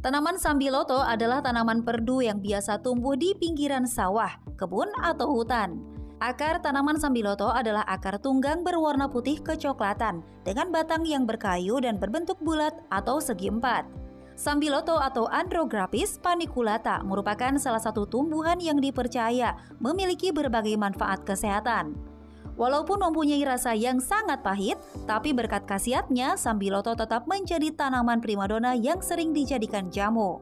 Tanaman sambiloto adalah tanaman perdu yang biasa tumbuh di pinggiran sawah, kebun, atau hutan. Akar tanaman sambiloto adalah akar tunggang berwarna putih kecoklatan dengan batang yang berkayu dan berbentuk bulat atau segi empat. Sambiloto atau Andrographis paniculata merupakan salah satu tumbuhan yang dipercaya memiliki berbagai manfaat kesehatan. Walaupun mempunyai rasa yang sangat pahit, tapi berkat khasiatnya, sambiloto tetap menjadi tanaman primadona yang sering dijadikan jamu.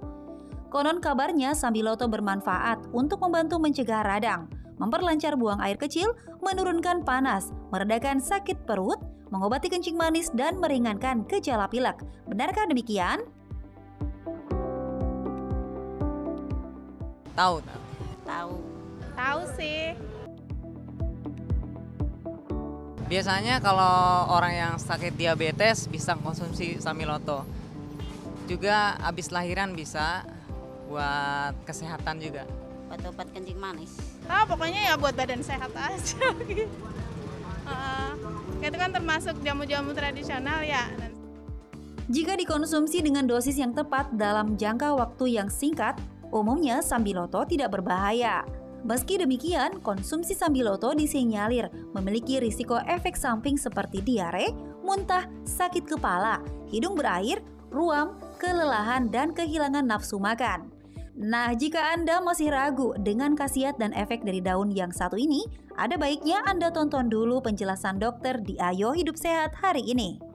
Konon kabarnya sambiloto bermanfaat untuk membantu mencegah radang, memperlancar buang air kecil, menurunkan panas, meredakan sakit perut, mengobati kencing manis, dan meringankan gejala pilek. Benarkah demikian? Tahu. Tahu sih. Biasanya kalau orang yang sakit diabetes bisa konsumsi sambiloto. Juga habis lahiran bisa buat kesehatan juga. Buat obat kencing manis. Pokoknya ya buat badan sehat aja gitu. Itu kan termasuk jamu-jamu tradisional ya. Jika dikonsumsi dengan dosis yang tepat dalam jangka waktu yang singkat, umumnya sambiloto tidak berbahaya. Meski demikian, konsumsi sambiloto disinyalir memiliki risiko efek samping seperti diare, muntah, sakit kepala, hidung berair, ruam, kelelahan, dan kehilangan nafsu makan. Nah, jika Anda masih ragu dengan khasiat dan efek dari daun yang satu ini, ada baiknya Anda tonton dulu penjelasan dokter di Ayo Hidup Sehat hari ini.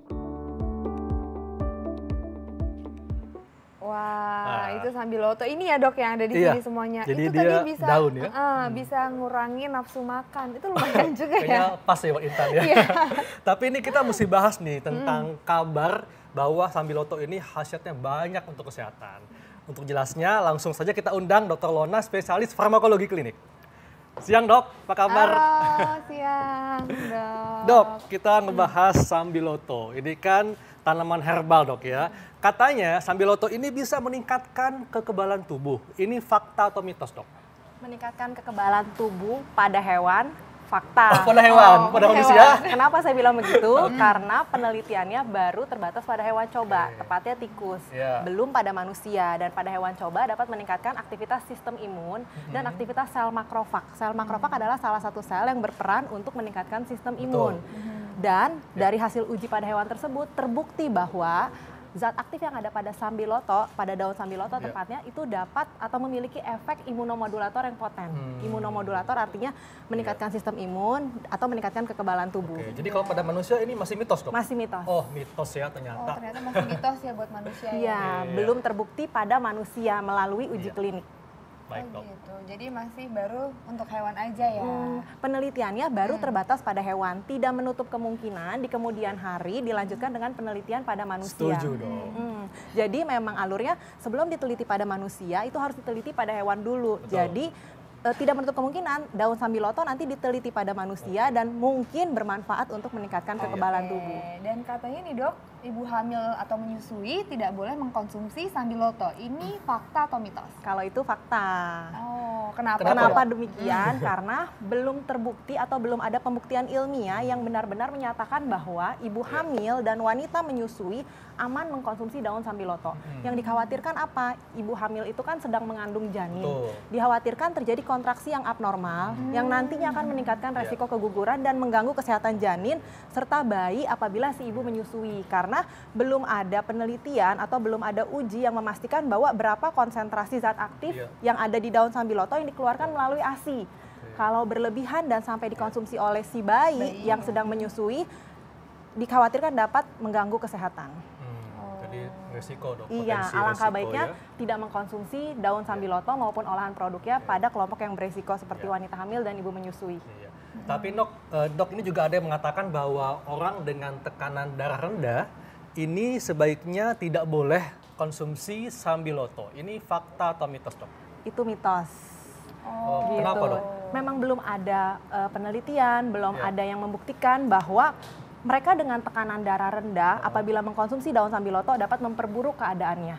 Wah, itu sambiloto. Ini ya dok yang ada di sini semuanya. Jadi itu dia tadi bisa daun ya? Bisa ngurangin nafsu makan. Itu lumayan juga ya. Kayaknya pas ya buat Intan ya. Tapi ini kita mesti bahas nih tentang kabar bahwa sambiloto ini khasiatnya banyak untuk kesehatan. Untuk jelasnya langsung saja kita undang Dr. Lona, spesialis farmakologi klinik. Siang dok, apa kabar? Halo, siang dok. Dok, kita ngebahas sambiloto. Ini kan tanaman herbal dok ya. Katanya sambiloto ini bisa meningkatkan kekebalan tubuh. Ini fakta atau mitos dok? Meningkatkan kekebalan tubuh pada hewan, fakta. Pada hewan, pada manusia? Kenapa saya bilang begitu? Karena penelitiannya baru terbatas pada hewan coba, tepatnya tikus. Belum pada manusia. Dan pada hewan coba dapat meningkatkan aktivitas sistem imun dan aktivitas sel makrofag. Sel makrofag adalah salah satu sel yang berperan untuk meningkatkan sistem imun. Dan dari hasil uji pada hewan tersebut terbukti bahwa zat aktif yang ada pada sambiloto, pada daun sambiloto tepatnya, itu dapat atau memiliki efek imunomodulator yang poten. Imunomodulator artinya meningkatkan sistem imun atau meningkatkan kekebalan tubuh. Jadi kalau pada manusia ini masih mitos dok? Masih mitos. Oh mitos ya ternyata. Oh ternyata masih mitos ya buat manusia ya? Iya, belum terbukti pada manusia melalui uji klinik. Baik dok. Gitu. Jadi masih baru untuk hewan aja ya? Penelitiannya baru terbatas pada hewan, tidak menutup kemungkinan di kemudian hari dilanjutkan dengan penelitian pada manusia. Setuju dong. Jadi memang alurnya sebelum diteliti pada manusia itu harus diteliti pada hewan dulu. Betul. Jadi tidak menutup kemungkinan daun sambiloto nanti diteliti pada manusia dan mungkin bermanfaat untuk meningkatkan kekebalan tubuh. Dan katanya nih dok, ibu hamil atau menyusui tidak boleh mengkonsumsi sambiloto. Ini fakta atau mitos? Kalau itu fakta. Oh, kenapa? Kenapa demikian? Karena belum terbukti atau belum ada pembuktian ilmiah yang benar-benar menyatakan bahwa ibu hamil dan wanita menyusui aman mengkonsumsi daun sambiloto. Yang dikhawatirkan apa? Ibu hamil itu kan sedang mengandung janin. Dikhawatirkan terjadi kontraksi yang abnormal yang nantinya akan meningkatkan resiko keguguran dan mengganggu kesehatan janin serta bayi apabila si ibu menyusui. Karena belum ada penelitian atau belum ada uji yang memastikan bahwa berapa konsentrasi zat aktif yang ada di daun sambiloto yang dikeluarkan melalui ASI. Kalau berlebihan dan sampai dikonsumsi oleh si bayi yang sedang menyusui, dikhawatirkan dapat mengganggu kesehatan. Jadi resiko dok. Iya, alangkah baiknya tidak mengkonsumsi daun sambiloto maupun olahan produknya pada kelompok yang beresiko seperti wanita hamil dan ibu menyusui. Tapi dok ini juga ada yang mengatakan bahwa orang dengan tekanan darah rendah ini sebaiknya tidak boleh konsumsi sambiloto. Ini fakta atau mitos dok? Itu mitos. Gitu. Kenapa dok? Memang belum ada penelitian, belum ada yang membuktikan bahwa mereka dengan tekanan darah rendah apabila mengkonsumsi daun sambiloto dapat memperburuk keadaannya.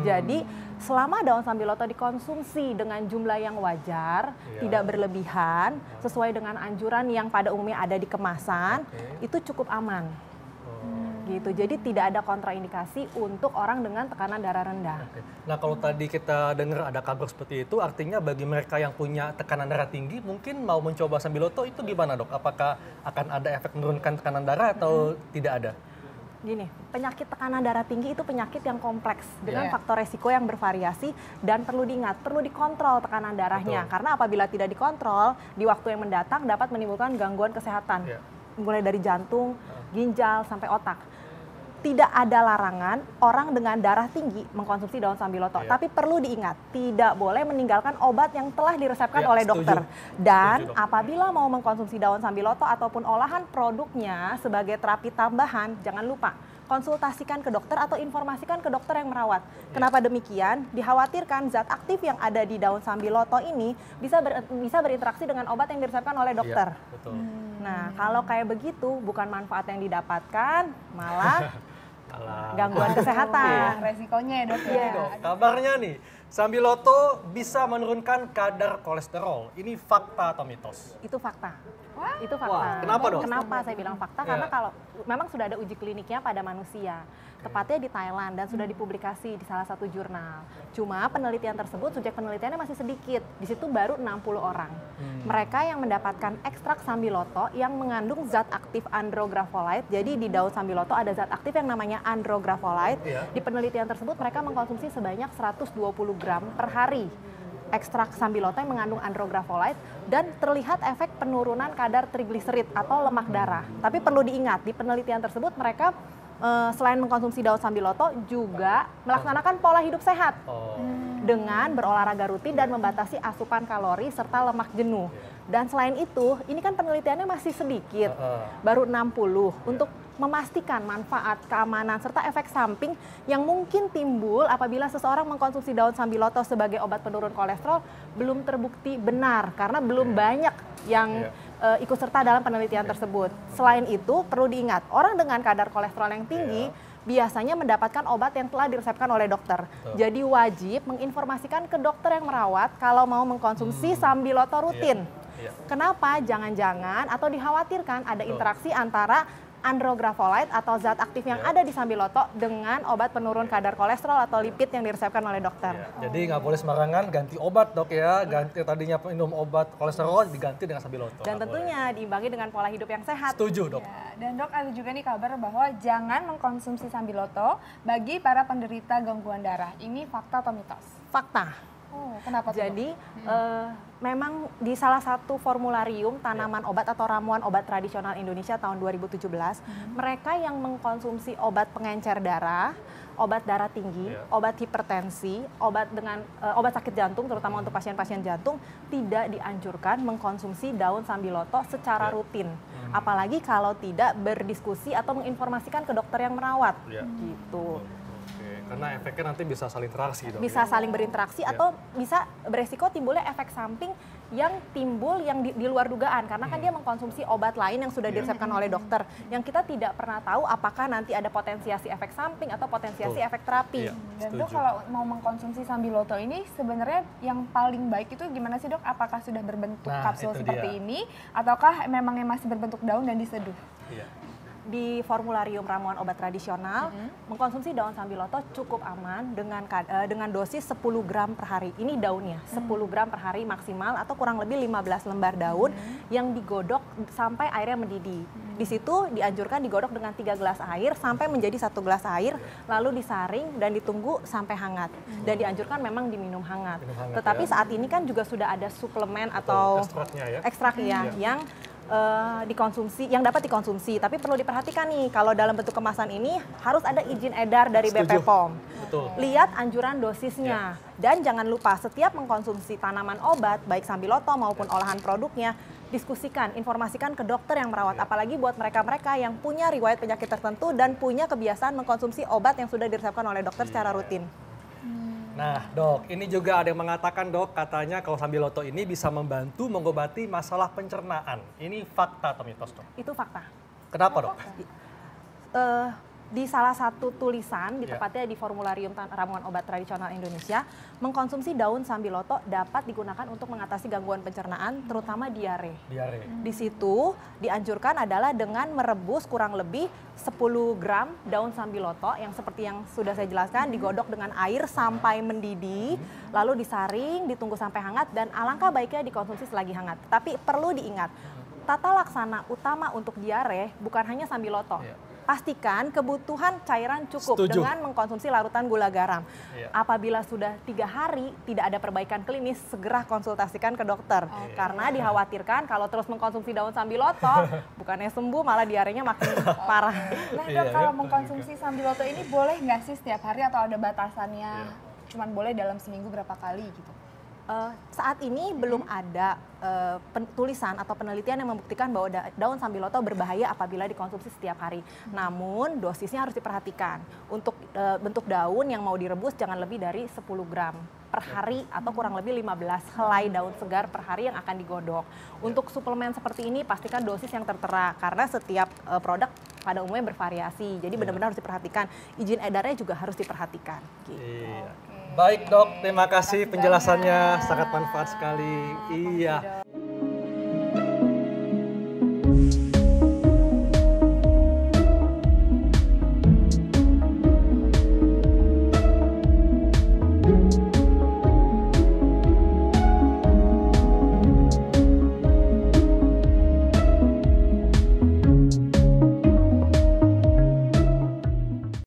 Jadi selama daun sambiloto dikonsumsi dengan jumlah yang wajar, tidak berlebihan, sesuai dengan anjuran yang pada umumnya ada di kemasan, itu cukup aman. Gitu. Jadi tidak ada kontraindikasi untuk orang dengan tekanan darah rendah. Oke. Nah kalau tadi kita dengar ada kabar seperti itu, artinya bagi mereka yang punya tekanan darah tinggi mungkin mau mencoba Sambiloto itu gimana dok? Apakah akan ada efek menurunkan tekanan darah atau tidak ada? Gini, penyakit tekanan darah tinggi itu penyakit yang kompleks dengan faktor resiko yang bervariasi dan perlu diingat, perlu dikontrol tekanan darahnya. Karena apabila tidak dikontrol, di waktu yang mendatang dapat menimbulkan gangguan kesehatan. Mulai dari jantung, ginjal, sampai otak. Tidak ada larangan orang dengan darah tinggi mengkonsumsi daun sambiloto. Tapi perlu diingat, tidak boleh meninggalkan obat yang telah diresepkan oleh dokter. Dan apabila mau mengkonsumsi daun sambiloto ataupun olahan produknya sebagai terapi tambahan, jangan lupa konsultasikan ke dokter atau informasikan ke dokter yang merawat. Kenapa demikian? Dikhawatirkan zat aktif yang ada di daun sambiloto ini bisa berinteraksi dengan obat yang diresepkan oleh dokter. Nah, kalau kayak begitu bukan manfaat yang didapatkan, malah gangguan kesehatan. Resikonya ya dok ya. Kabarnya nih, Sambiloto bisa menurunkan kadar kolesterol. Ini fakta atau mitos? Itu fakta. Itu fakta. Kenapa dok? Kenapa saya bilang fakta? Karena kalau memang sudah ada uji kliniknya pada manusia, tepatnya di Thailand dan sudah dipublikasi di salah satu jurnal. Cuma penelitian tersebut, subjek penelitiannya masih sedikit. Di situ baru 60 orang. Mereka yang mendapatkan ekstrak sambiloto yang mengandung zat aktif andrografolite. Jadi di daun sambiloto ada zat aktif yang namanya andrografolite. Di penelitian tersebut mereka mengkonsumsi sebanyak 120 gram per hari ekstrak sambiloto yang mengandung andrografolite dan terlihat efek penurunan kadar trigliserid atau lemak darah. Tapi perlu diingat, di penelitian tersebut mereka selain mengkonsumsi daun sambiloto juga melaksanakan pola hidup sehat dengan berolahraga rutin dan membatasi asupan kalori serta lemak jenuh. Dan selain itu, ini kan penelitiannya masih sedikit, baru 60 untuk memastikan manfaat, keamanan, serta efek samping yang mungkin timbul apabila seseorang mengkonsumsi daun sambiloto sebagai obat penurun kolesterol belum terbukti benar karena belum banyak yang ikut serta dalam penelitian tersebut. Selain itu, perlu diingat, orang dengan kadar kolesterol yang tinggi biasanya mendapatkan obat yang telah diresepkan oleh dokter. Jadi wajib menginformasikan ke dokter yang merawat kalau mau mengkonsumsi sambiloto rutin. Kenapa? Jangan-jangan atau dikhawatirkan ada interaksi antara andrografolite atau zat aktif yang ada di sambiloto dengan obat penurun kadar kolesterol atau lipid yang diresepkan oleh dokter. Jadi nggak boleh sembarangan ganti obat dok ya, ganti tadinya minum obat kolesterol diganti dengan sambiloto. Dan tentunya diimbangi dengan pola hidup yang sehat. Setuju dok. Dan dok ada juga nih kabar bahwa jangan mengkonsumsi sambiloto bagi para penderita gangguan darah. Ini fakta atau mitos? Fakta. Kenapa tuh? Jadi memang di salah satu formularium tanaman obat atau ramuan obat tradisional Indonesia tahun 2017, mereka yang mengkonsumsi obat pengencer darah, obat darah tinggi, obat hipertensi, obat sakit jantung terutama untuk pasien-pasien jantung tidak dianjurkan mengkonsumsi daun sambiloto secara rutin. Apalagi kalau tidak berdiskusi atau menginformasikan ke dokter yang merawat. Gitu. Karena efeknya nanti bisa saling interaksi dong. Bisa saling berinteraksi atau bisa beresiko timbulnya efek samping yang timbul yang di luar dugaan karena kan dia mengkonsumsi obat lain yang sudah diresepkan oleh dokter yang kita tidak pernah tahu apakah nanti ada potensiasi efek samping atau potensiasi efek terapi. Dan dok kalau mau mengkonsumsi sambiloto ini sebenarnya yang paling baik itu gimana sih dok? Apakah sudah berbentuk kapsul seperti ini ataukah memangnya masih berbentuk daun dan diseduh? Di formularium ramuan obat tradisional, mengkonsumsi daun sambiloto cukup aman dengan dosis 10 gram per hari. Ini daunnya, 10 gram per hari maksimal atau kurang lebih 15 lembar daun yang digodok sampai airnya mendidih. Di situ dianjurkan digodok dengan 3 gelas air sampai menjadi 1 gelas air, lalu disaring dan ditunggu sampai hangat. Dan dianjurkan memang diminum hangat. Tetapi saat ini kan juga sudah ada suplemen atau ekstrak yang dikonsumsi, yang dapat dikonsumsi. Tapi perlu diperhatikan nih, kalau dalam bentuk kemasan ini harus ada izin edar dari BP POM. Lihat anjuran dosisnya. Dan jangan lupa setiap mengkonsumsi tanaman obat, baik sambiloto maupun olahan produknya, diskusikan, informasikan ke dokter yang merawat. Apalagi buat mereka-mereka yang punya riwayat penyakit tertentu dan punya kebiasaan mengkonsumsi obat yang sudah diresepkan oleh dokter secara rutin. Nah dok, ini juga ada yang mengatakan dok, katanya kalau sambiloto ini bisa membantu mengobati masalah pencernaan. Ini fakta atau mitos dok? Itu fakta. Kenapa dok? di salah satu tulisan, di tepatnya di Formularium Ramuan Obat Tradisional Indonesia, mengkonsumsi daun sambiloto dapat digunakan untuk mengatasi gangguan pencernaan, terutama diare. Di situ dianjurkan adalah dengan merebus kurang lebih 10 gram daun sambiloto yang seperti yang sudah saya jelaskan, digodok dengan air sampai mendidih, lalu disaring, ditunggu sampai hangat, dan alangkah baiknya dikonsumsi selagi hangat. Tapi perlu diingat, tata laksana utama untuk diare bukan hanya sambiloto. Pastikan kebutuhan cairan cukup dengan mengkonsumsi larutan gula garam. Apabila sudah 3 hari tidak ada perbaikan klinis, segera konsultasikan ke dokter. Karena dikhawatirkan kalau terus mengkonsumsi daun sambiloto, bukannya sembuh malah diarenya makin parah. Nah dok, kalau mengkonsumsi sambiloto ini boleh nggak sih setiap hari atau ada batasannya? Cuman boleh dalam seminggu berapa kali gitu? Saat ini belum ada tulisan atau penelitian yang membuktikan bahwa daun sambiloto berbahaya apabila dikonsumsi setiap hari. Namun dosisnya harus diperhatikan. Untuk bentuk daun yang mau direbus jangan lebih dari 10 gram per hari atau kurang lebih 15 helai daun segar per hari yang akan digodok. Untuk suplemen seperti ini pastikan dosis yang tertera karena setiap produk pada umumnya bervariasi. Jadi benar-benar harus diperhatikan. Izin edarnya juga harus diperhatikan. Gitu. Baik dok, terima kasih penjelasannya, sangat manfaat sekali. Iya.